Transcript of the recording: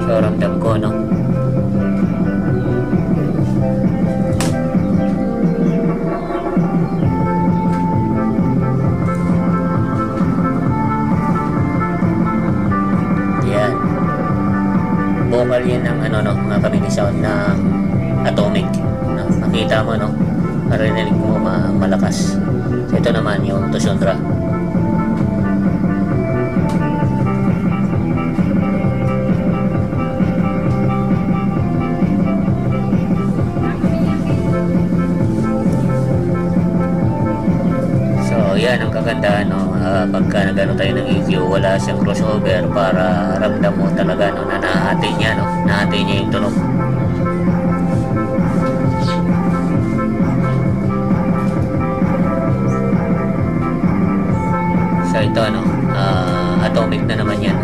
So ramdam ko, no? Yan. Vocal yan ng ano, no, mga kamini sound ng Atomic, no? Nakita mo, no? Marinig mo malakas. So ito naman yung Tushundra. So yan ang kagandahan, no? Pagka nagano tayo ng EQ, wala siyang crossover, para ramdam mo talaga, no, na nahati niya, no? Nahati niya yung tunog. So ito, no, Atomic na naman yan.